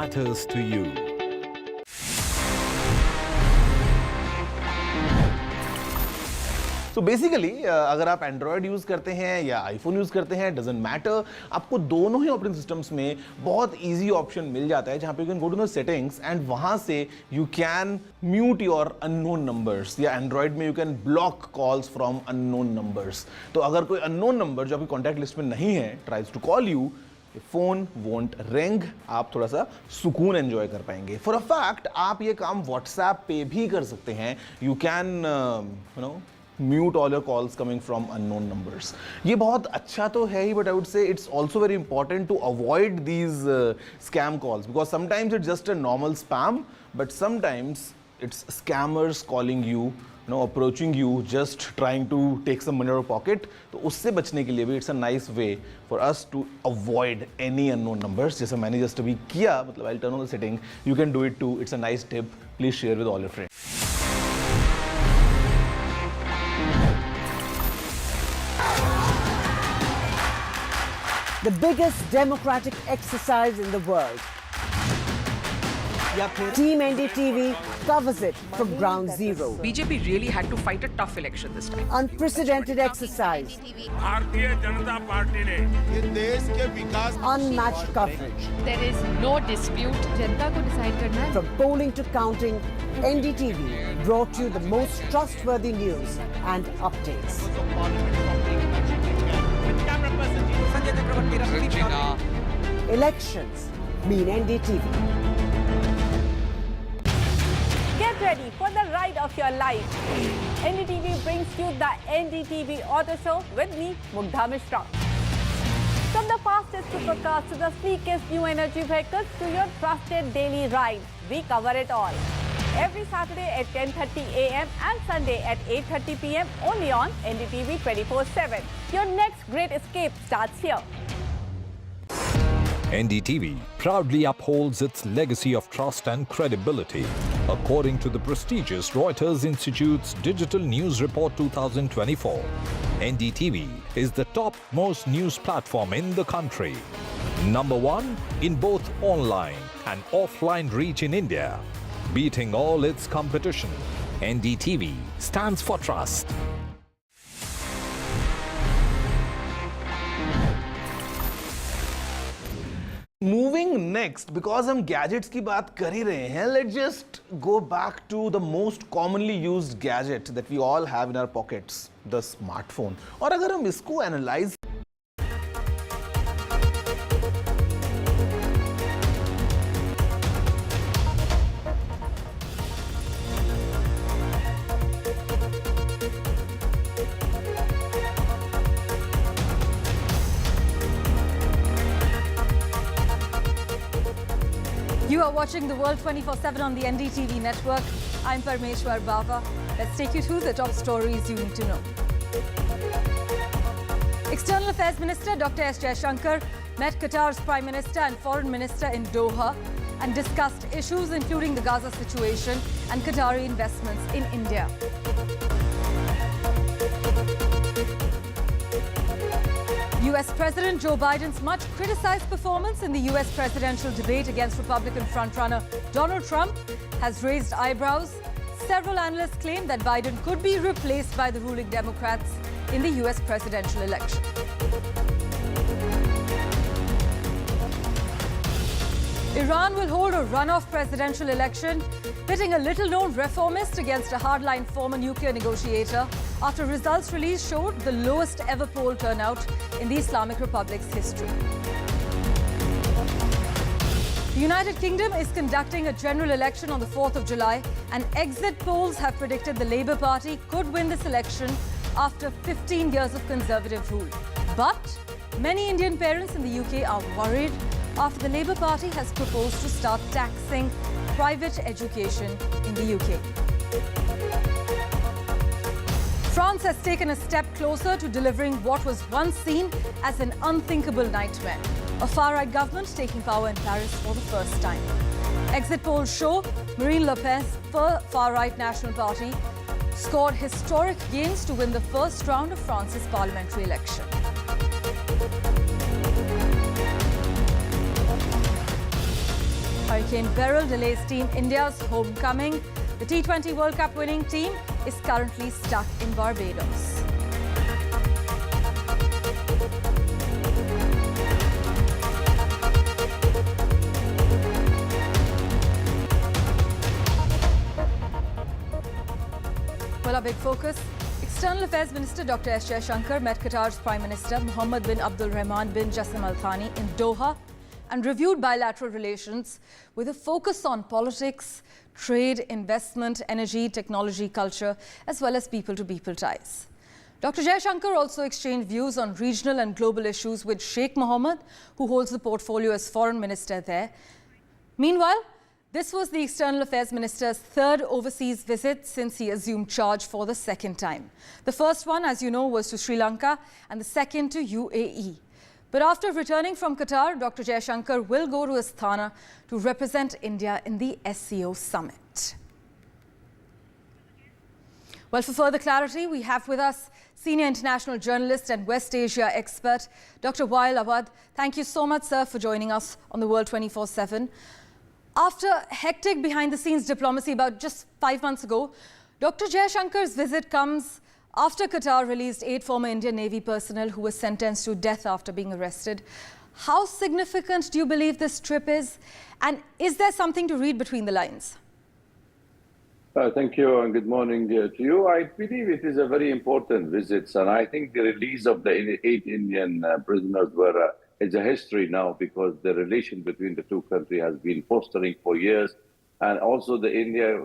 matters to you. So basically, अगर आप Android use करते हैं या आईफोन यूज़ करते हैं, डजेंट मैटर, आपको दोनों ही ऑपरेटिंग सिस्टम्स में बहुत इजी ऑप्शन मिल जाता है जहाँ पे you can go to the settings and वहाँ से you can mute your unknown numbers, या एंड्रॉयड में you can block calls from unknown numbers. तो अगर कोई अननोन नंबर जो आपकी कॉन्टैक्ट लिस्ट में नहीं है tries to call you, phone won't ring, आप थोड़ा सा सुकून एंजॉय कर पाएंगे. फॉर अ फैक्ट आप ये काम व्हाट्सएप पे भी कर सकते हैं. You can you know mute all your calls coming from unknown numbers. ये बहुत अच्छा तो है ही, but I would say it's also very important to avoid these scam calls, because sometimes it's just a normal spam, but sometimes it's scammers calling you, approaching you, just trying to take some money out of your pocket. तो उससे बचने के लिए भी it's a nice way for us to avoid any unknown numbers. जैसे मैंने just अभी किया, मतलब I'll turn on the setting. You can do it too. It's a nice tip. Please share with all your friends. The biggest democratic exercise in the world. Team NDTV covers it from ground zero. BJP really had to fight a tough election this time. Unprecedented exercise. Bharatiya Janata party ने ये देश के विकास Unmatched coverage. There is no dispute. जनता को decide करना है. From polling to counting, NDTV brought you the most trustworthy news and updates. Elections mean NDTV. Get ready for the ride of your life. NDTV brings you the NDTV Auto Show with me, Mugdha Mishra. From the fastest supercars to the sleekest new energy vehicles to your trusted daily ride, we cover it all. Every Saturday at 10:30 a.m. and Sunday at 8:30 p.m. only on NDTV 24/7. Your next great escape starts here. NDTV proudly upholds its legacy of trust and credibility. According to the prestigious Reuters Institute's Digital News Report 2024, NDTV is the top-most news platform in the country. Number one in both online and offline reach in India. Beating all its competition, NDTV stands for trust. Moving next, because हम gadgets की बात कर ही रहे हैं, let's just go back to the most commonly used gadget that we all have in our pockets, the smartphone. और अगर हम इसको analyze You are watching the world 24/7 on the NDTV network. I'm Parmeshwar Bava. Let's take you through the top stories you need to know. External Affairs Minister Dr. S. Jaishankar met Qatar's Prime Minister and Foreign Minister in Doha and discussed issues including the Gaza situation and Qatari investments in India. US President Joe Biden's much criticized performance in the US presidential debate against Republican frontrunner Donald Trump has raised eyebrows. Several analysts claim that Biden could be replaced by the ruling Democrats in the US presidential election. Iran will hold a runoff presidential election, pitting a little-known reformist against a hardline former nuclear negotiator after results released showed the lowest ever poll turnout in the Islamic Republic's history. The United Kingdom is conducting a general election on the 4th of July, and exit polls have predicted the Labour Party could win this election after 15 years of Conservative rule. But many Indian parents in the UK are worried after the Labour Party has proposed to start taxing private education in the UK. France has taken a step closer to delivering what was once seen as an unthinkable nightmare: a far-right government taking power in Paris for the first time. Exit polls show Marine Le Pen's far-right National Party scored historic gains to win the first round of France's parliamentary election. Hurricane Beryl delays Team India's homecoming. The T20 World Cup winning team is currently stuck in Barbados. Well, our big focus. External Affairs Minister Dr. S. Jaishankar met Qatar's Prime Minister Mohammed bin Abdul Rahman bin Jassim Al Thani in Doha and reviewed bilateral relations with a focus on politics, trade, investment, energy, technology, culture, as well as people-to-people ties. Dr. Jaishankar also exchanged views on regional and global issues with Sheikh Mohammed, who holds the portfolio as foreign minister there. Meanwhile, this was the External Affairs Minister's third overseas visit since he assumed charge for the second time. The first one, as you know, was to Sri Lanka and the second to UAE. But after returning from Qatar, Dr. Jaishankar will go to Astana to represent India in the SCO summit. Well, for further clarity, we have with us senior international journalist and West Asia expert, Dr. Wael Awad. Thank you so much, sir, for joining us on the World 24/7. After hectic behind-the-scenes diplomacy about just 5 months ago, Dr. Jaishankar's visit comes after Qatar released 8 former Indian Navy personnel who were sentenced to death after being arrested. How significant do you believe this trip is? And is there something to read between the lines? Thank you and good morning to you. I believe it is a very important visit, and I think the release of the 8 Indian prisoners is a history now, because the relation between the two countries has been fostering for years. And also the India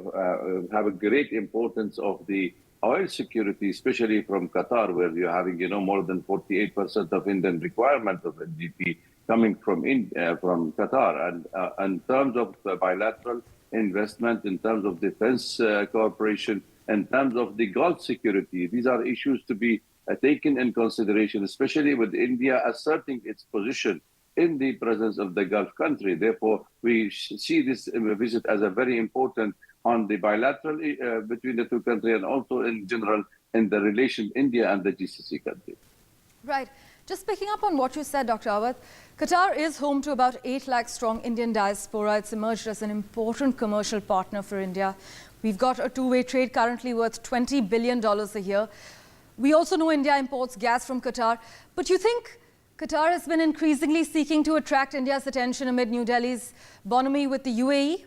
have a great importance of the oil security, especially from Qatar, where you're having, more than 48% of Indian requirement of NGP coming from Qatar. And in terms of bilateral investment, in terms of defense cooperation, in terms of the Gulf security, these are issues to be taken in consideration, especially with India asserting its position in the presence of the Gulf country. Therefore, we see this visit as a very important on the bilateral between the two countries, and also in general in the relation India and the GCC countries. Right. Just picking up on what you said, Dr. Awad, Qatar is home to about 8 lakh strong Indian diaspora. It's emerged as an important commercial partner for India. We've got a two-way trade currently worth $20 billion a year. We also know India imports gas from Qatar. But you think Qatar has been increasingly seeking to attract India's attention amid New Delhi's bonhomie with the UAE?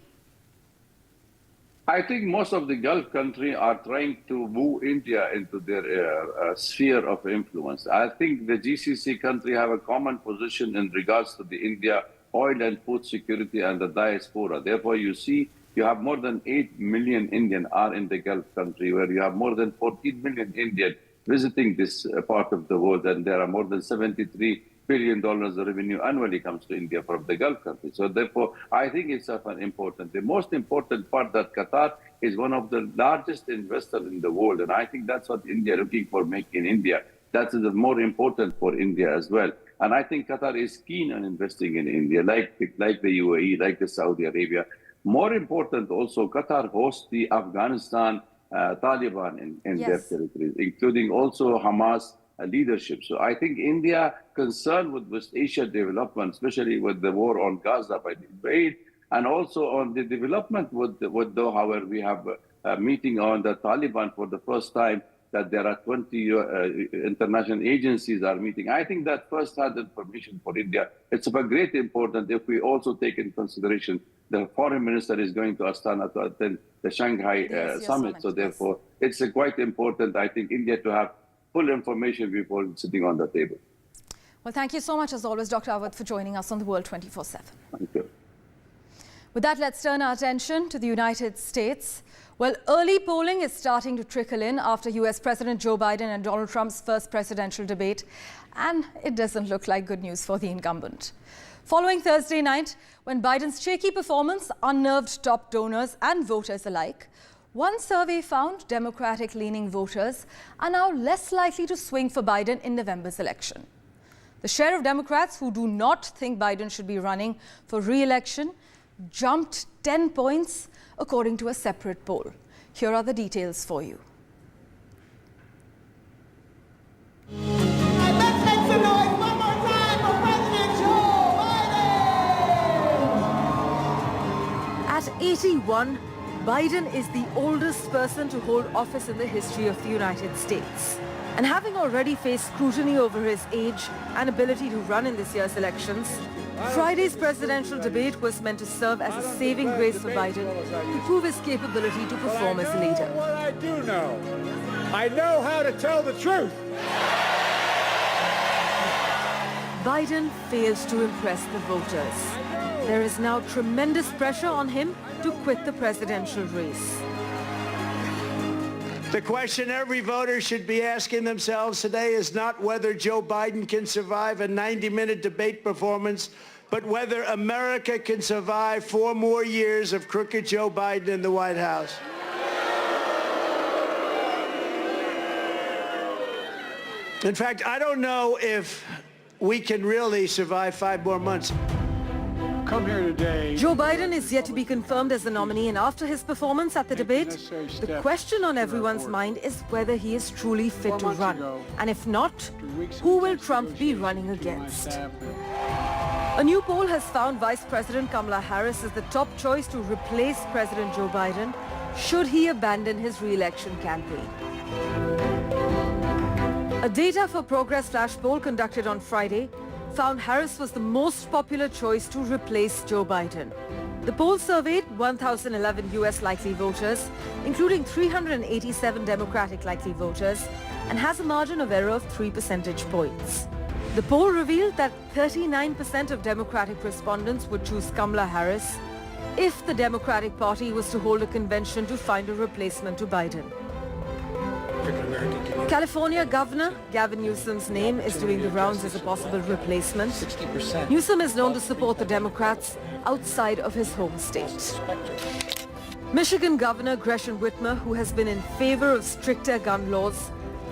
I think most of the Gulf countries are trying to woo India into their sphere of influence. I think the GCC countries have a common position in regards to the India oil and food security and the diaspora. Therefore, you see, you have more than 8 million Indians are in the Gulf country, where you have more than 14 million Indians visiting this part of the world, and there are more than $73 billion revenue annually comes to India from the Gulf countries. So therefore, I think it's important. The most important part that Qatar is one of the largest investors in the world, and I think that's what India is looking for, making India. That is more important for India as well. And I think Qatar is keen on investing in India, like the UAE, like the Saudi Arabia. More important also, Qatar hosts the Afghanistan Taliban in their territories, including also Hamas leadership. So I think India concerned with West Asia development, especially with the war on Gaza by the Israel, and also on the development with Doha, where we have a meeting on the Taliban for the first time, that there are 20 international agencies are meeting. I think that first-hand information for India, it's of a great importance if we also take in consideration the foreign minister is going to Astana to attend the Shanghai summit. So therefore, it's quite important, I think, India to have full information before sitting on the table. Well, thank you so much, as always, Dr. Awad, for joining us on the World 24/7. Thank you. With that, let's turn our attention to the United States. Well, early polling is starting to trickle in after US President Joe Biden and Donald Trump's first presidential debate, and it doesn't look like good news for the incumbent. Following Thursday night, when Biden's shaky performance unnerved top donors and voters alike, one survey found Democratic-leaning voters are now less likely to swing for Biden in November's election. The share of Democrats who do not think Biden should be running for re-election jumped 10 points, according to a separate poll. Here are the details for you. Let's make some noise one more time for President Joe Biden! At 81, Biden is the oldest person to hold office in the history of the United States. And having already faced scrutiny over his age and ability to run in this year's elections, Friday's presidential debate was meant to serve as a saving grace for Biden to prove his capability to perform as a leader. What I do know, I know how to tell the truth. Biden fails to impress the voters. There is now tremendous pressure on him to quit the presidential race. The question every voter should be asking themselves today is not whether Joe Biden can survive a 90-minute debate performance, but whether America can survive 4 more years of crooked Joe Biden in the White House. In fact, I don't know if we can really survive 5 more months. Come here today. Joe Biden is yet to be confirmed as the nominee, and after his performance at the debate, the question on everyone's mind is whether he is truly fit to run. And if not, who will Trump be running against? A new poll has found Vice President Kamala Harris as the top choice to replace President Joe Biden should he abandon his re-election campaign. A Data for Progress flash poll conducted on Friday found Harris was the most popular choice to replace Joe Biden. The poll surveyed 1,011 U.S. likely voters, including 387 Democratic likely voters, and has a margin of error of 3 percentage points. The poll revealed that 39% of Democratic respondents would choose Kamala Harris if the Democratic Party was to hold a convention to find a replacement to Biden. California Governor Gavin Newsom's name is doing the rounds as a possible replacement. Newsom is known to support the Democrats outside of his home state. Michigan Governor Gretchen Whitmer, who has been in favor of stricter gun laws,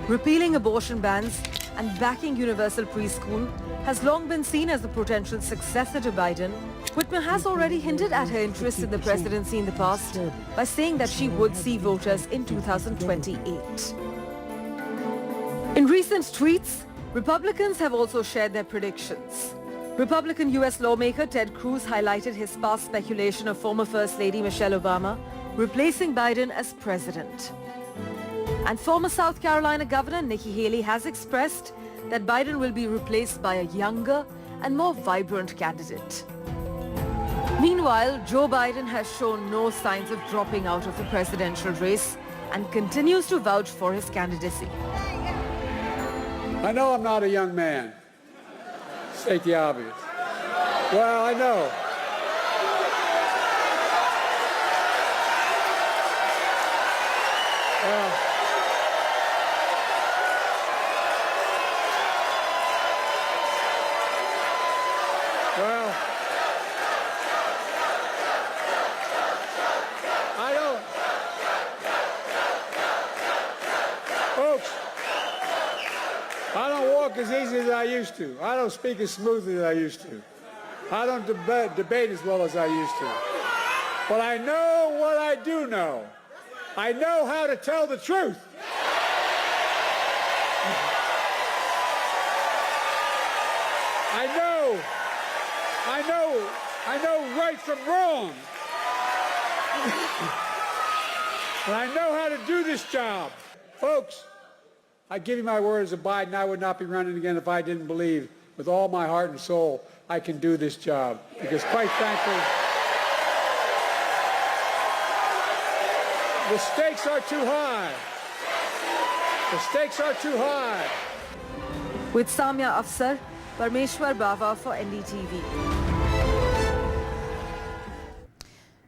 repealing abortion bans, and backing universal preschool, has long been seen as a potential successor to Biden. Whitmer has already hinted at her interest in the presidency in the past by saying that she would see voters in 2028. In recent tweets, Republicans have also shared their predictions. Republican U.S. lawmaker Ted Cruz highlighted his past speculation of former First Lady Michelle Obama replacing Biden as president. And former South Carolina Governor Nikki Haley has expressed that Biden will be replaced by a younger and more vibrant candidate. Meanwhile, Joe Biden has shown no signs of dropping out of the presidential race and continues to vouch for his candidacy. I know I'm not a young man. State the obvious. Well, I know. Well, I don't. Folks, I don't walk as easy as I used to. I don't speak as smoothly as I used to. I don't debate as well as I used to. But I know what I do know. I know how to tell the truth. I know right from wrong. And I know how to do this job. Folks, I give you my word as a Biden, I would not be running again if I didn't believe with all my heart and soul I can do this job. Because quite frankly, the stakes are too high. The stakes are too high. With Samya Afsar, Parmeshwar Bava for NDTV.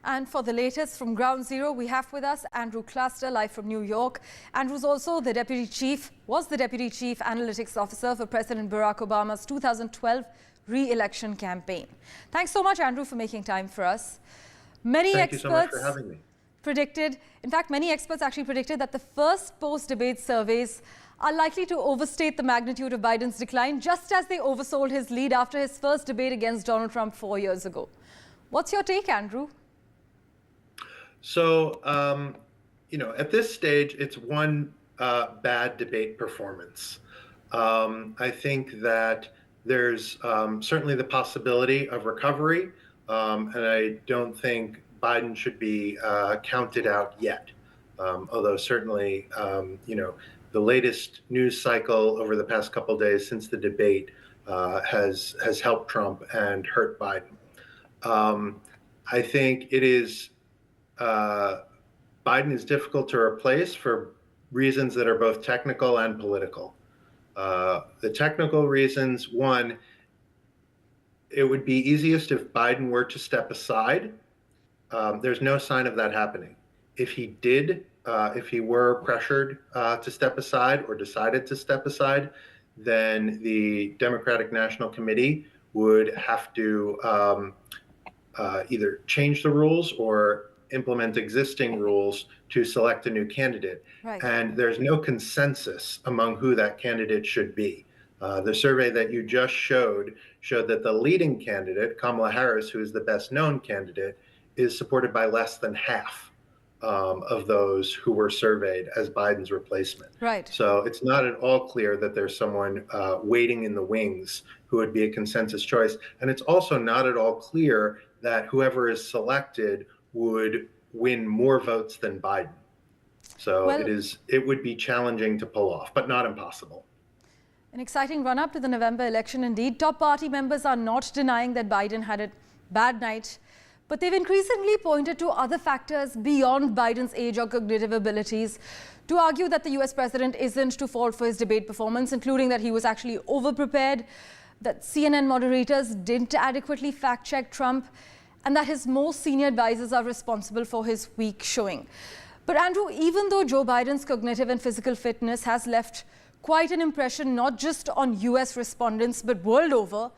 And for the latest from Ground Zero, we have with us Andrew Cluster, live from New York. Andrew's also was the Deputy Chief Analytics Officer for President Barack Obama's 2012 re-election campaign. Thanks so much, Andrew, for making time for us. Thank you so much for having me. Many experts actually predicted that the first post-debate surveys are likely to overstate the magnitude of Biden's decline, just as they oversold his lead after his first debate against Donald Trump 4 years ago. What's your take, Andrew? So, at this stage, it's one bad debate performance. I think that there's certainly the possibility of recovery, and I don't think Biden should be counted out yet. Although certainly, the latest news cycle over the past couple of days since the debate has helped Trump and hurt Biden. I think it is Biden is difficult to replace for reasons that are both technical and political. The technical reasons, one, it would be easiest if Biden were to step aside. There's no sign of that happening. If he did, if he were pressured to step aside or decided to step aside, then the Democratic National Committee would have to either change the rules or implement existing rules to select a new candidate. Right. And there's no consensus among who that candidate should be. The survey that you just showed that the leading candidate, Kamala Harris, who is the best known candidate, is supported by less than half of those who were surveyed as Biden's replacement. Right. So it's not at all clear that there's someone waiting in the wings who would be a consensus choice. And it's also not at all clear that whoever is selected would win more votes than Biden. So it would be challenging to pull off, but not impossible. An exciting run-up to the November election indeed. Top party members are not denying that Biden had a bad night, but they've increasingly pointed to other factors beyond Biden's age or cognitive abilities to argue that the US president isn't to fault for his debate performance, including that he was actually over-prepared, that CNN moderators didn't adequately fact-check Trump, and that his most senior advisors are responsible for his weak showing. But Andrew, even though Joe Biden's cognitive and physical fitness has left quite an impression not just on US respondents but world over,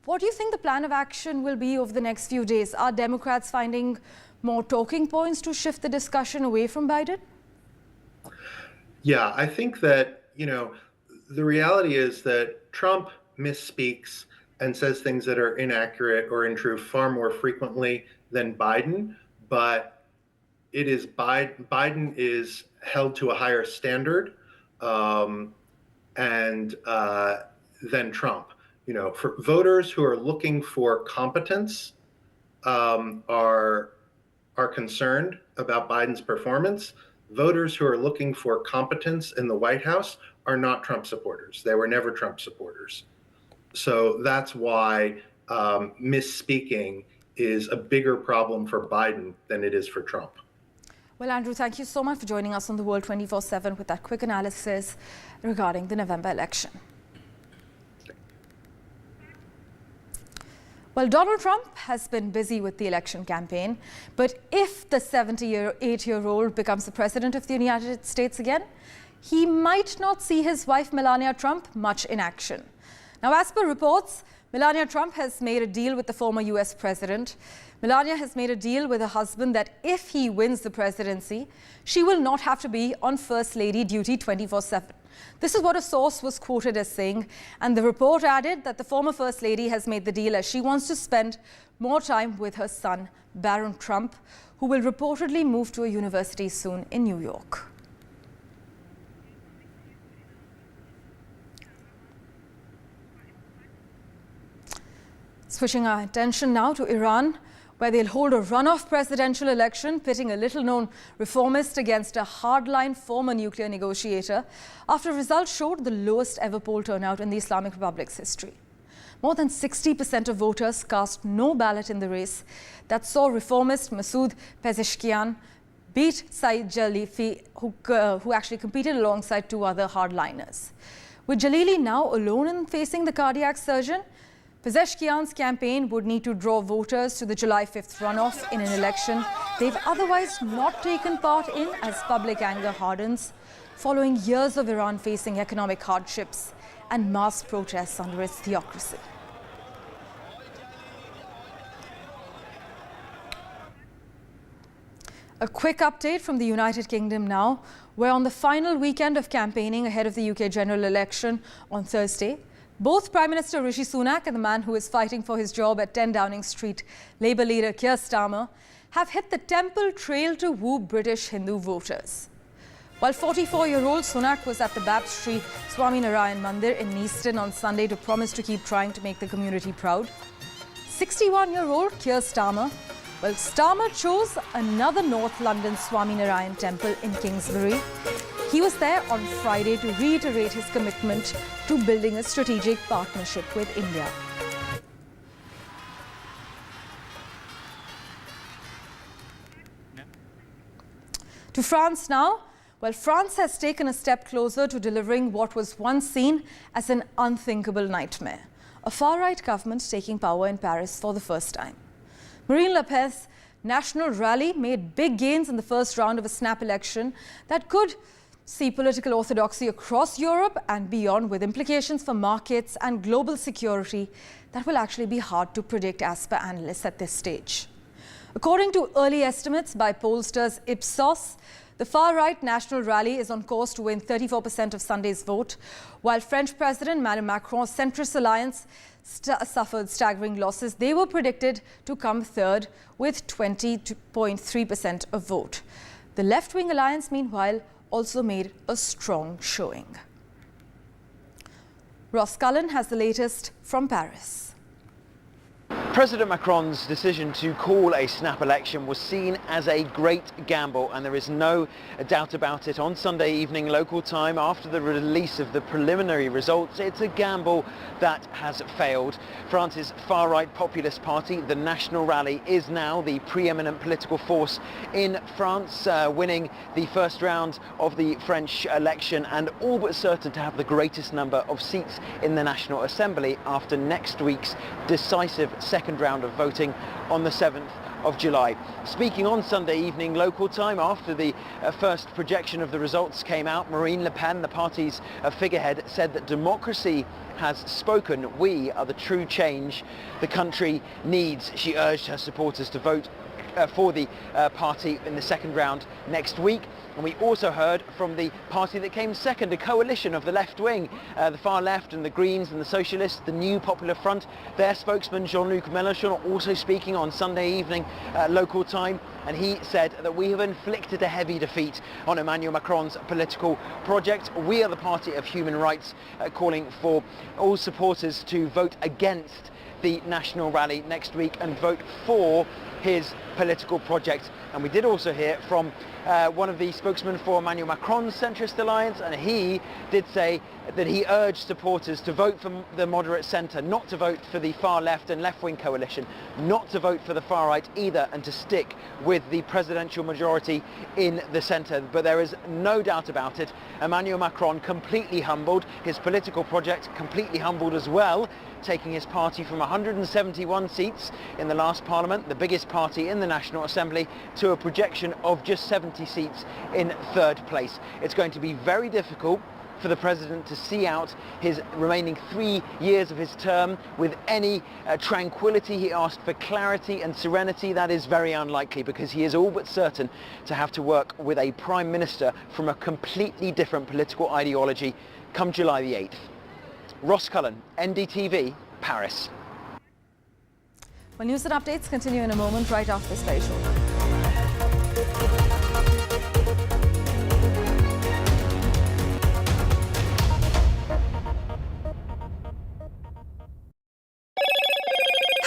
what do you think the plan of action will be over the next few days? Are Democrats finding more talking points to shift the discussion away from Biden? Yeah, I think that, the reality is that Trump misspeaks and says things that are inaccurate or untrue far more frequently than Biden, but it is Biden is held to a higher standard than Trump. For voters who are looking for competence, are concerned about Biden's performance. Voters who are looking for competence in the White House are not Trump supporters. They were never Trump supporters. So that's why misspeaking is a bigger problem for Biden than it is for Trump. Well, Andrew, thank you so much for joining us on The World 24/7 with that quick analysis regarding the November election. Well, Donald Trump has been busy with the election campaign, but if the 78-year-old becomes the president of the United States again, he might not see his wife Melania Trump much in action. Now, as per reports, Melania Trump has made a deal with the former US president. Melania has made a deal with her husband that if he wins the presidency, she will not have to be on First Lady duty 24/7. This is what a source was quoted as saying, and the report added that the former First Lady has made the deal as she wants to spend more time with her son, Barron Trump, who will reportedly move to a university soon in New York. Switching our attention now to Iran, where they'll hold a runoff presidential election, pitting a little-known reformist against a hardline former nuclear negotiator, after results showed the lowest ever poll turnout in the Islamic Republic's history. More than 60% of voters cast no ballot in the race that saw reformist Masoud Pezeshkian beat Saeed Jalili, who actually competed alongside two other hardliners. With Jalili now alone in facing the cardiac surgeon, Pezeshkian's campaign would need to draw voters to the July 5th runoff in an election they've otherwise not taken part in as public anger hardens, following years of Iran facing economic hardships and mass protests under its theocracy. A quick update from the United Kingdom now, where on the final weekend of campaigning ahead of the UK general election on Thursday, both Prime Minister Rishi Sunak and the man who is fighting for his job at 10 Downing Street, Labour leader Keir Starmer, have hit the Temple Trail to woo British Hindu voters. While 44-year-old Sunak was at the Baptist Swami Narayan Mandir in Neaston on Sunday to promise to keep trying to make the community proud, 61-year-old Keir Starmer Well, Starmer chose another North London Swaminarayan temple in Kingsbury. He was there on Friday to reiterate his commitment to building a strategic partnership with India. To France now. Well, France has taken a step closer to delivering what was once seen as an unthinkable nightmare. A far-right government taking power in Paris for the first time. Marine Le Pen's national rally made big gains in the first round of a snap election that could see political orthodoxy across Europe and beyond, with implications for markets and global security that will actually be hard to predict as per analysts at this stage. According to early estimates by pollsters Ipsos, the far-right national rally is on course to win 34% of Sunday's vote, while French President Emmanuel Macron's centrist alliance suffered staggering losses. They were predicted to come third with 20.3% of vote. The left-wing alliance, meanwhile, also made a strong showing. Ross Cullen has the latest from Paris. President Macron's decision to call a snap election was seen as a great gamble, and there is no doubt about it. On Sunday evening local time, after the release of the preliminary results, it's a gamble that has failed. France's far-right populist party, the National Rally, is now the preeminent political force in France, winning the first round of the French election and all but certain to have the greatest number of seats in the National Assembly after next week's decisive second round of voting on the 7th of July. Speaking on Sunday evening local time after the first projection of the results came out, Marine Le Pen, the party's figurehead, said that democracy has spoken. We are the true change the country needs. She urged her supporters to vote for the party in the second round next week. And we also heard from the party that came second, a coalition of the left wing, the far left and the Greens and the Socialists, the New Popular Front. Their spokesman Jean-Luc Mélenchon also speaking on Sunday evening local time, and he said that we have inflicted a heavy defeat on Emmanuel Macron's political project. We are the party of human rights, calling for all supporters to vote against the National Rally next week and vote for his political project. And we did also hear from one of the spokesmen for Emmanuel Macron's centrist alliance, and he did say that he urged supporters to vote for the moderate centre, not to vote for the far left and left-wing coalition, not to vote for the far right either, and to stick with the presidential majority in the centre. But there is no doubt about it, Emmanuel Macron completely humbled, his political project completely humbled as well, taking his party from 171 seats in the last parliament, the biggest party in the National Assembly, to a projection of just 70 seats in third place. It's going to be very difficult for the president to see out his remaining 3 years of his term with any tranquility. He asked for clarity and serenity. That is very unlikely, because he is all but certain to have to work with a prime minister from a completely different political ideology come July the 8th. Ross Cullen, NDTV, Paris. Well, news and updates continue in a moment, right after this very short break.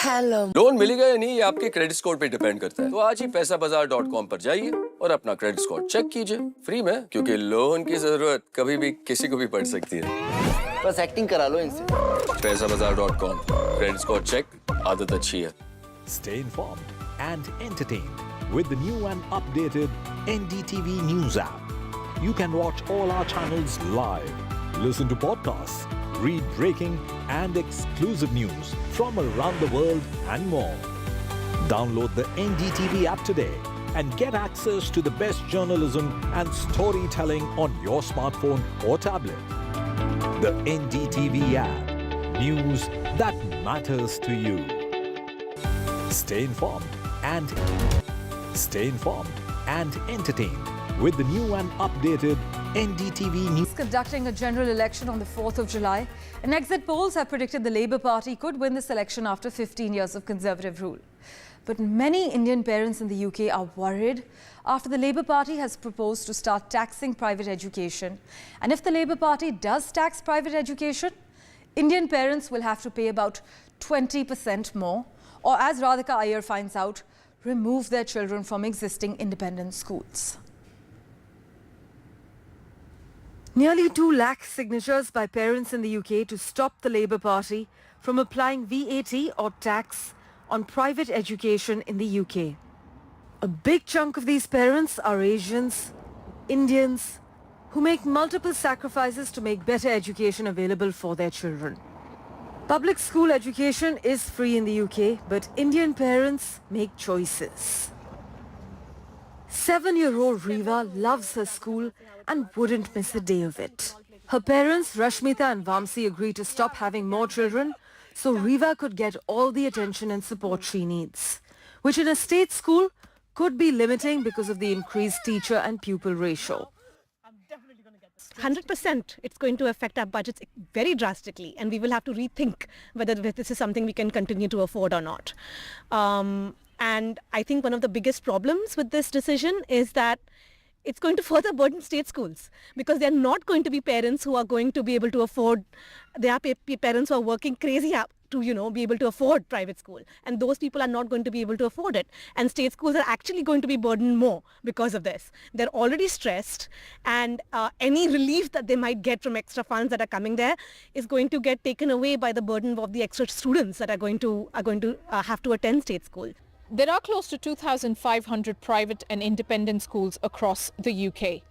Hello. Loan मिलेगा या नहीं, ये आपके credit score पे depend करता है। तो आज ही पैसाबाजार.com पर जाइए और अपना क्रेडिट स्कोर चेक कीजिए फ्री में, क्योंकि लोन की जरूरत कभी भी किसी को भी पड़ सकती है। बस एक्टिंग करा लो इनसे। पैसाबाजार.com, क्रेडिट स्कोर चेक, आदत अच्छी है। Stay informed and entertained with the new and updated NDTV News app. You can watch all our channels live, listen to podcasts, read breaking and exclusive news from around the world and more. Download the NDTV app today and get access to the best journalism and storytelling on your smartphone or tablet. The NDTV app. News that matters to you. Stay informed and entertained with the new and updated NDTV News. Conducting a general election on the 4th of July, and exit polls have predicted the Labour Party could win this election after 15 years of Conservative rule. But many Indian parents in the UK are worried after the Labour Party has proposed to start taxing private education. And if the Labour Party does tax private education, Indian parents will have to pay about 20% more, or as Radhika Iyer finds out, remove their children from existing independent schools. Nearly 2 lakh signatures by parents in the UK to stop the Labour Party from applying VAT or tax on private education in the UK. A big chunk of these parents are Asians, Indians, who make multiple sacrifices to make better education available for their children. Public school education is free in the UK, but Indian parents make choices. 7-year-old Riva loves her school and wouldn't miss a day of it. Her parents, Rashmita and Vamsi, agreed to stop having more children so Riva could get all the attention and support she needs, which in a state school could be limiting because of the increased teacher and pupil ratio. 100% it's going to affect our budgets very drastically, and we will have to rethink whether this is something we can continue to afford or not. And I think one of the biggest problems with this decision is that it's going to further burden state schools, because they're not going to be parents who are going to be able to afford, they are parents who are working crazy to, be able to afford private school. And those people are not going to be able to afford it. And state schools are actually going to be burdened more because of this. They're already stressed, and any relief that they might get from extra funds that are coming there is going to get taken away by the burden of the extra students that are going to have to attend state school. There are close to 2,500 private and independent schools across the UK.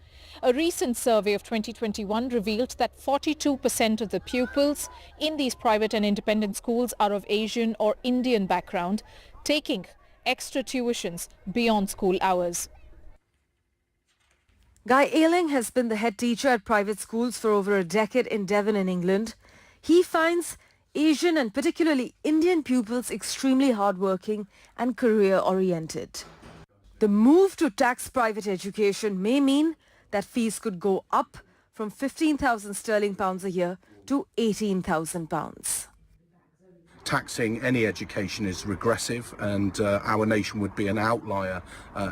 A recent survey of 2021 revealed that 42% of the pupils in these private and independent schools are of Asian or Indian background, taking extra tuitions beyond school hours. Guy Ayling has been the head teacher at private schools for over a decade in Devon in England. He finds Asian and particularly Indian pupils extremely hardworking and career-oriented. The move to tax private education may mean that fees could go up from £15,000 a year to £18,000. Taxing any education is regressive, and our nation would be an outlier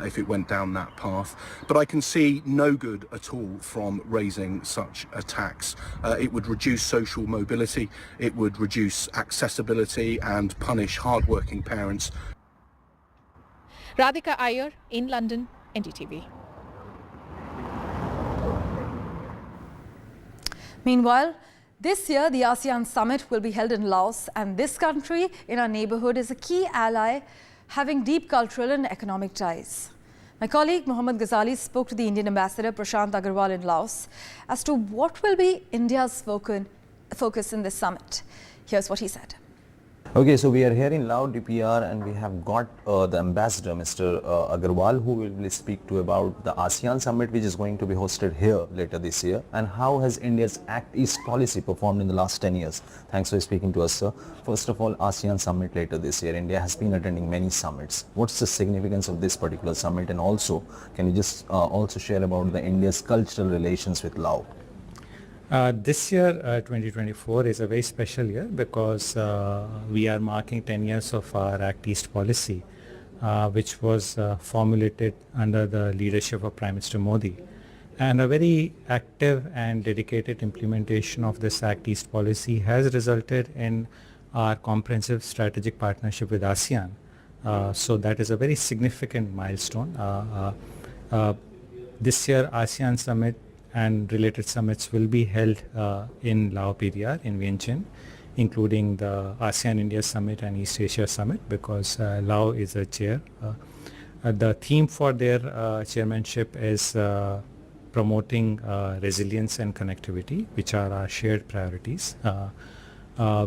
if it went down that path. But I can see no good at all from raising such a tax. It would reduce social mobility, it would reduce accessibility and punish hard-working parents. Radhika Iyer in London, NDTV. Meanwhile, this year the ASEAN summit will be held in Laos, and this country in our neighbourhood is a key ally having deep cultural and economic ties. My colleague Mohammad Ghazali spoke to the Indian ambassador Prashant Agarwal in Laos as to what will be India's focus in this summit. Here's what he said. Okay, so we are here in Lao DPR, and we have got the ambassador, Mr. Agarwal, who will speak to about the ASEAN summit, which is going to be hosted here later this year, and how has India's Act East policy performed in the last 10 years. Thanks for speaking to us, sir. First of all, ASEAN summit later this year. India has been attending many summits. What's the significance of this particular summit, and also, can you just also share about the India's cultural relations with Lao? This year, 2024, is a very special year because we are marking 10 years of our Act East policy, which was formulated under the leadership of Prime Minister Modi. And a very active and dedicated implementation of this Act East policy has resulted in our comprehensive strategic partnership with ASEAN. So that is a very significant milestone. This year, ASEAN Summit and related summits will be held in Lao PDR in Vientiane, including the ASEAN India Summit and East Asia Summit, because Lao is a chair. The theme for their chairmanship is promoting resilience and connectivity, which are our shared priorities.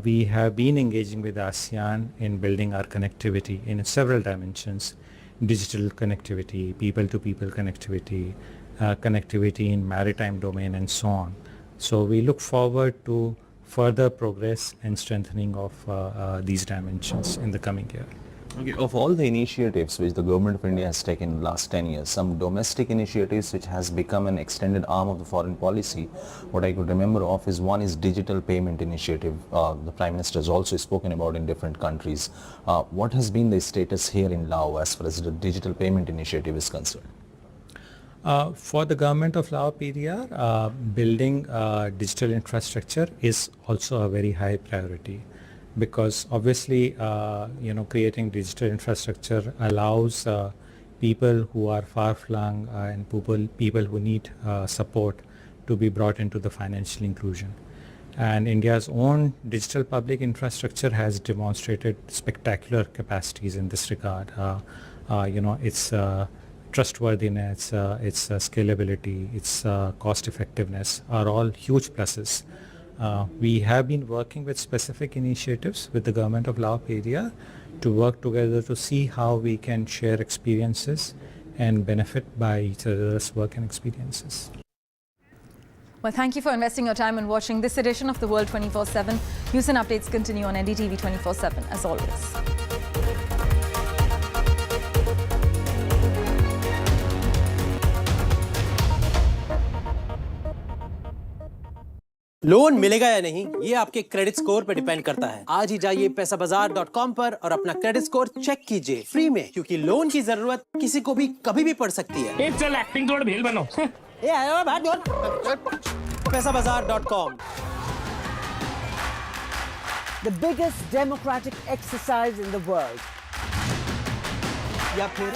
We have been engaging with ASEAN in building our connectivity in several dimensions: digital connectivity, people-to-people connectivity, connectivity in maritime domain, and so on. So we look forward to further progress and strengthening of these dimensions in the coming year. Okay. Of all the initiatives which the government of India has taken in the last 10 years, some domestic initiatives which has become an extended arm of the foreign policy, what I could remember of is one is digital payment initiative. The Prime Minister has also spoken about in different countries. What has been the status here in Laos as far as the digital payment initiative is concerned? For the government of Lao PDR, building digital infrastructure is also a very high priority. because obviously, creating digital infrastructure allows people who are far-flung and people who need support to be brought into the financial inclusion. And India's own digital public infrastructure has demonstrated spectacular capacities in this regard. Its trustworthiness, its scalability, its cost effectiveness are all huge pluses. We have been working with specific initiatives with the government of Lao area to work together to see how we can share experiences and benefit by each other's work and experiences. Well, thank you for investing your time and watching this edition of The World 24/7. News and updates continue on NDTV 24/7 as always. Loan मिलेगा या नहीं ये आपके credit score पे depend करता है। आज ही जाइए पैसाबाजार.com पर और अपना क्रेडिट स्कोर चेक कीजिए फ्री में, क्योंकि लोन की जरूरत किसी को भी कभी भी पड़ सकती है। चल एक्टिंग थोड़ा भेल बनो। ये आया बात बोल। पैसाबाजार.com। The biggest democratic exercise in the world.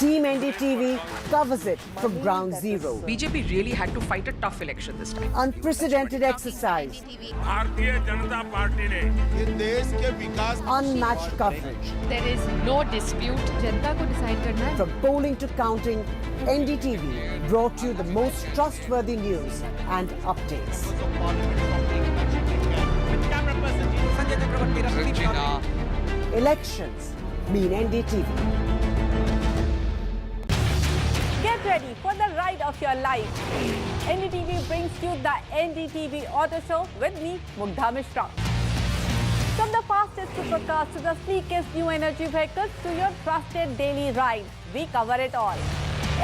Team NDTV covers it from ground zero. BJP really had to fight a tough election this time. Unprecedented exercise. Bharatiya Janata party ने ये देश के विकास unmatched coverage. There is no dispute. जनता को decide करना है. From polling to counting, NDTV brought you the most trustworthy news and updates. Elections mean NDTV. Get ready for the ride of your life. NDTV brings you the NDTV Auto Show with me, Mugdha Mishra. From the fastest supercars to the sleekest new energy vehicles to your trusted daily ride, we cover it all.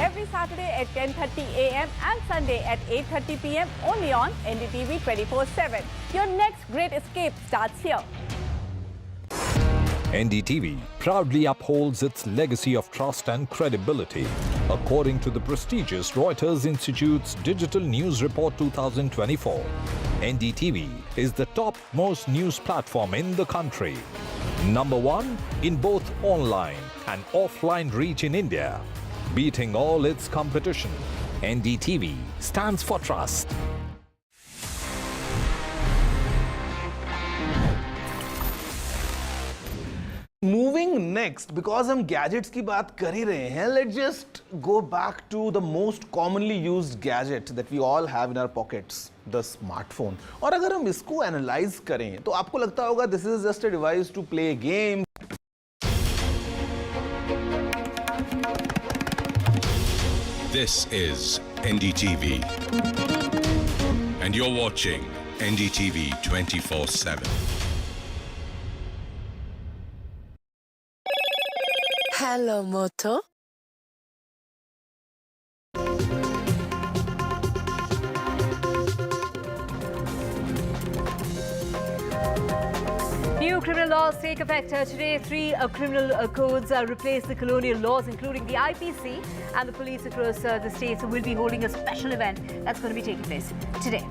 Every Saturday at 10:30 a.m. and Sunday at 8:30 p.m. only on NDTV 24/7. Your next great escape starts here. NDTV proudly upholds its legacy of trust and credibility. According to the prestigious Reuters Institute's Digital News Report 2024, NDTV is the topmost news platform in the country. Number one in both online and offline reach in India. Beating all its competition, NDTV stands for trust. Moving next, because हम gadgets की बात कर ही रहे हैं, let's just go back to the most commonly used gadget that we all have in our pockets, the smartphone. और अगर हम इसको analyze करें, तो आपको लगता होगा this is just a device to play games. This is NDTV, and you're watching NDTV 24/7. Hello, Moto. New criminal laws take effect today. Three criminal codes replace the colonial laws, including the IPC, and the police across the states will be holding a special event that's going to be taking place today.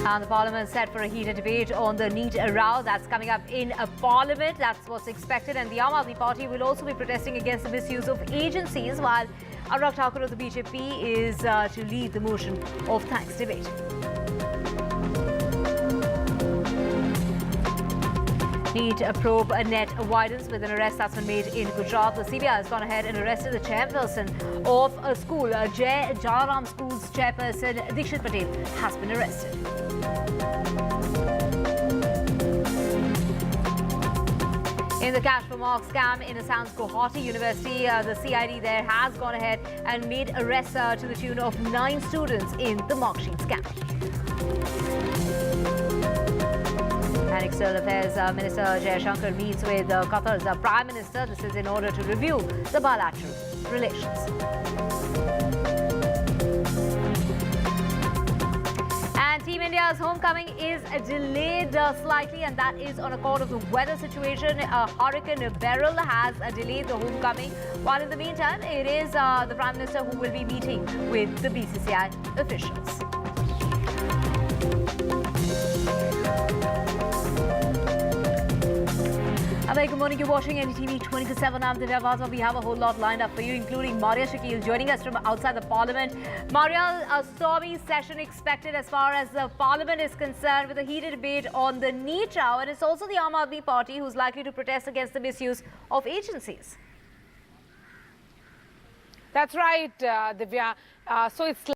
And the Parliament set for a heated debate on the NEET row that's coming up in Parliament. That's what's expected. And the Aam Aadmi Party will also be protesting against the misuse of agencies, while Anurag Thakur of the BJP is to lead the motion of thanks debate. NEET probe net widens with an arrest that's been made in Gujarat. The CBI has gone ahead and arrested the chairperson of a school. Jai Jalaram School's chairperson Dikshit Patel has been arrested. In the cash for marks scam in Assam's Guwahati University, the CID there has gone ahead and made arrests to the tune of 9 students in the marksheet scam. And External Affairs Minister Jaishankar meets with Qatar's Prime Minister. This is in order to review the bilateral relations. And Team India's homecoming is delayed slightly, and that is on account of the weather situation. Hurricane Beryl has delayed the homecoming, while in the meantime, it is the Prime Minister who will be meeting with the BCCI officials. very good morning. You're watching NDTV 24/7. I'm Divya Vaza. We have a whole lot lined up for you, including Maria Shakil joining us from outside the Parliament. Maria, a stormy session expected as far as the Parliament is concerned, with a heated debate on the knee trial, and it's also the Aam Aadmi Party who's likely to protest against the misuse of agencies. That's right, Divya. So it's